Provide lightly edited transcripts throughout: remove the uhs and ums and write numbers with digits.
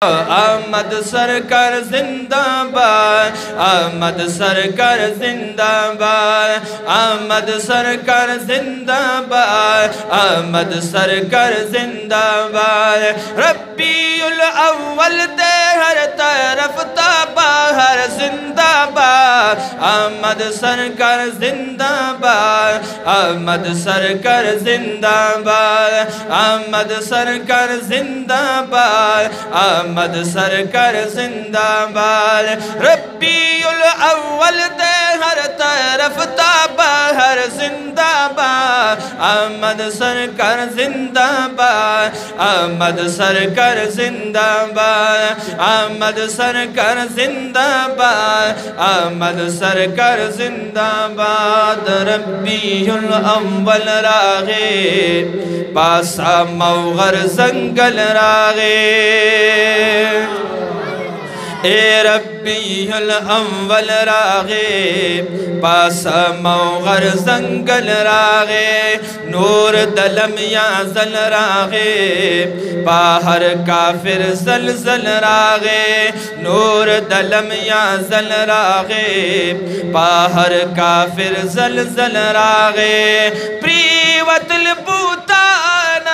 अहमद सरकार जिंदाबाद, अहमद सरकार जिंदाबाद, अहमद सरकार जिंदाबाद, अहमद सरकार जिंदाबाद। रब्बीउल अव्वल दे हर तरफ ताबाहर जिंदाबाद, अहमद सरकार जिंदाबाद, अहमद सरकार जिंदाबाद, अहमद सरकार जिंदाबाद, अहमद सरकार जिंदाबाद। रब्बीउल अव्वल दे हर तरफ ताबाहर जिंदाबाद, अहमद सरकार जिंदाबाद, अहमद सरकार जिंदाबाद, अहमद सरकार जिंदाबाद, अहमद सरकार जिंदाबाद। रब्बीउल अव्वल रागे पासा मौगर जंगल रागे, ए रब्बीउल अव्वल रागे पासा मौगर जंगल रागे, नूर दलम या जल रागे बाहर काफिर जलजल रागे, नूर दलम या जल रागे बाहर काफिर जलजल रागे। प्रीवतल बूतान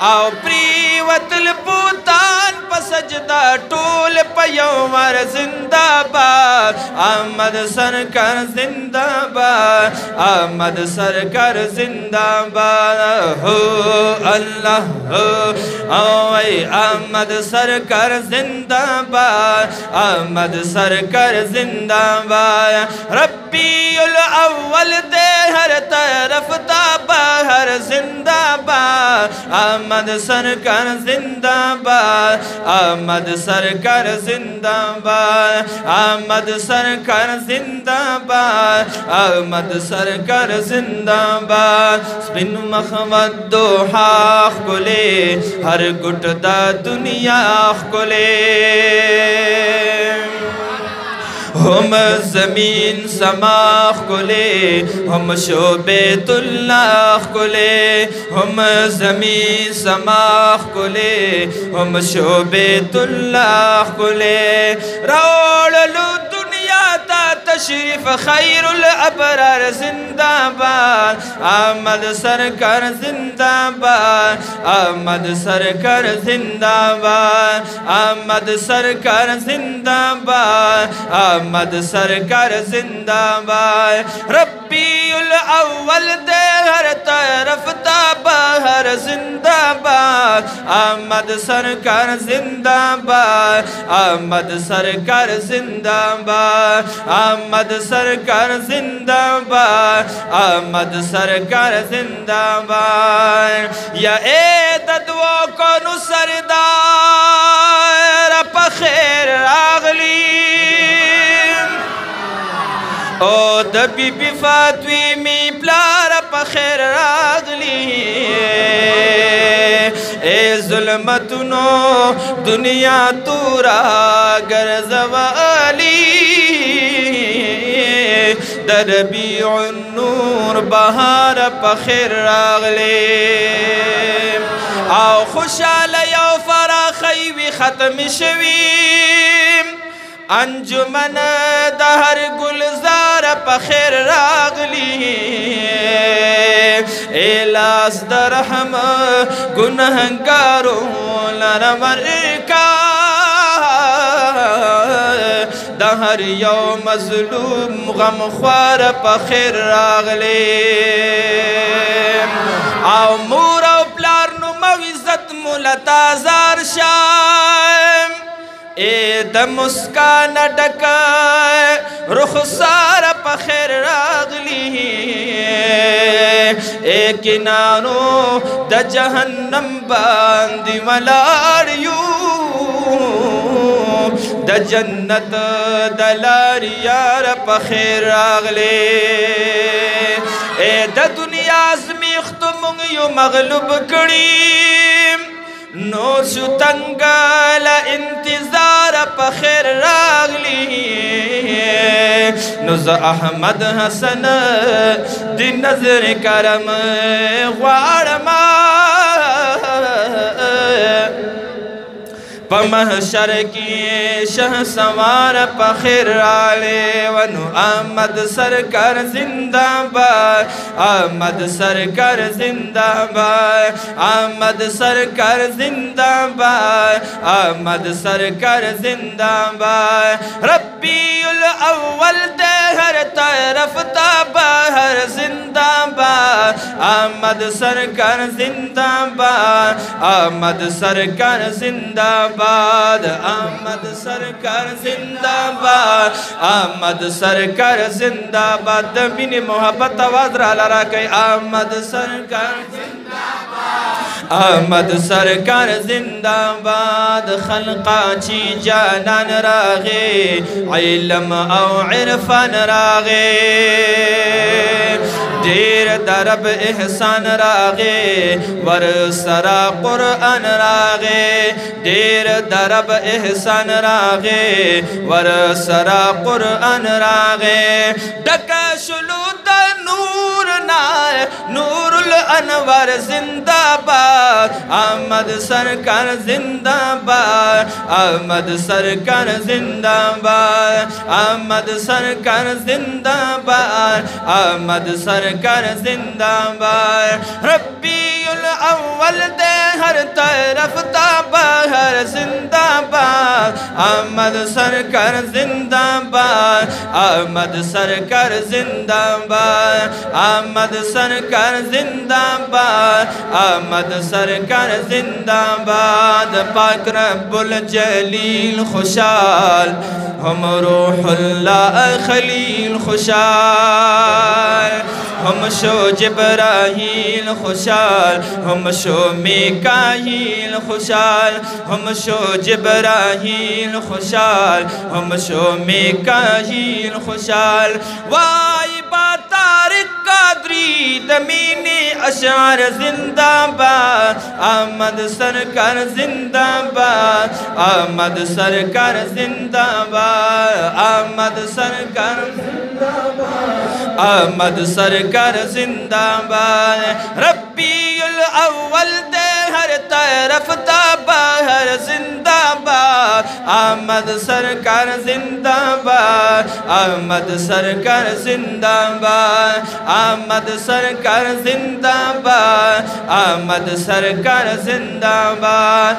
आओ प्रीवतल बूतान पसजदा टूल पयोवर जिंदाबाद, अहमद सरकार जिंदाबाद, अहमद सरकार जिंदाबाद। हो अल्लाह हो अहमद सरकार जिंदाबाद, अहमद सरकार जिंदाबाद। रब्बीउल अव्वल दे हर तरफ ताबाहर जिंदाबाद, अहमद सरकार जिंदाबाद, अहमद सरकार जिंदाबाद, अहमद सरकार जिंदाबाद, अहमद सरकार जिंदाबाद। बिन मखमद दोहा खुले हर गुटदा दुनिया खुले, हम ज़मीन समाख खुले हम शोबेतुल्लाह खुले, हम ज़मीन समाख खुले हम शोबेतुल्लाह खुले। रोड़लू दुनिया ता तशरीफ खैरुल अबरार जिंदाबाद, अहमद सरकार जिंदाबाद, अहमद सरकार जिंदाबाद, अहमद सरकार जिंदाबाद, अहमद सरकार जिंदाबाद। रब्बीउल अव्वल दे हर तरफ ताबाहर जिंदाबाद, अहमद सरकार जिंदाबाद, अहमद सरकार जिंदाबाद, अहमद सरकार जिंदाबाद, अहमद सरकार जिंदाबाद। या ए ददवो को सरदार पखेर रागली ओ दबी बिफातवी मी प्लार पखेर रागली, ए जुल्मतुनो दुनिया तूरा गरजवाली, दरबीउन नूर बहार पखेर रागले। आओ खुशाल यो फराखी वी खत्म शवीम, अंजुमन दहर गुलजार पखेर रागली, एलास दरहम गुनहगारों लरवर का, दहर यो मजलूम गम ख्वार पखेर रागले। आओ मूरा प्लार नुमविज़त मुलताजार शाम, ए दमुस्कान डका रुखसार पखेर रागली, ए किनारो द जहन्नम बांदी मलारियू, द जन्नत दलारियार पखेर रागले। ए द दुनिया ज़मीख्तुमुंग यू मगलूब करीम, नो शुतंगल इंतजार पखेर रागली, नुज़ अहमद हसन दिन नजर करम वारमा पमहशर की शह सवार पखिर आले वनु अहमद सरकार जिंदाबाद, अहमद सरकार जिंदाबाद, अहमद सरकार जिंदाबाद, अहमद सरकार जिंदाबाद। रब्बीउल अव्वल दे हर तरफ ताबहर जिंदाबाद, अहमद सरकार जिंदाबाद, अहमद सरकार जिंदाबाद, अहमद सरकार जिंदाबाद, अहमद सरकार जिंदाबाद। बिन मोहब्बत आवाज रा के अहमद सरकार जिंदाबाद, अहमद सरकार जिंदाबाद। खल्काची जानान रागे इल्म औ इरफान रागे, देर दरब एहसान रागे वरसरा कुरआन रागे, देर दरब एहसान रागे वरसरा कुरआन रागे। डका शुलूद नूर नाय नूरुल अनवर जिंदाबाद, अहमद सरकार जिंदाबाद, अहमद सरकार जिंदाबाद, अहमद सरकार जिंदाबाद, अहमद सरकार जिंदाबाद। रब्बीउल अव्वल दे हर तरफ ताबहर जिंदाबाद, अहमद सरकार जिंदाबाद, अहमद सरकार जिंदाबाद, अहमद सरकार जिंदाबाद, अहमद सरकार जिंदाबाद। पाक रब्बुल जलील खुशाल हम रूहुल्लाह खलील खुशाल, हम शो जिब्राहील खुशाल, हम शो मीकाईल खुशाल, हम शो जिब्राहील खुशाल, हम शो मीकाईल खुशाल। वाई बातारिक कादरी तमीनी अशार जिंदाबाद, अहमद सरकार जिंदाबाद, अहमद सरकार जिंदाबाद, अहमद सरकार जिंदाबाद, अहमद सरकार जिंदाबाद। रब्बीउल अव्वल दे हर तरफ ताबहर जिंदाबाद, अहमद सरकार जिंदाबाद, अहमद सरकार जिंदाबाद, अहमद सरकार जिंदाबाद, अहमद सरकार जिंदाबाद।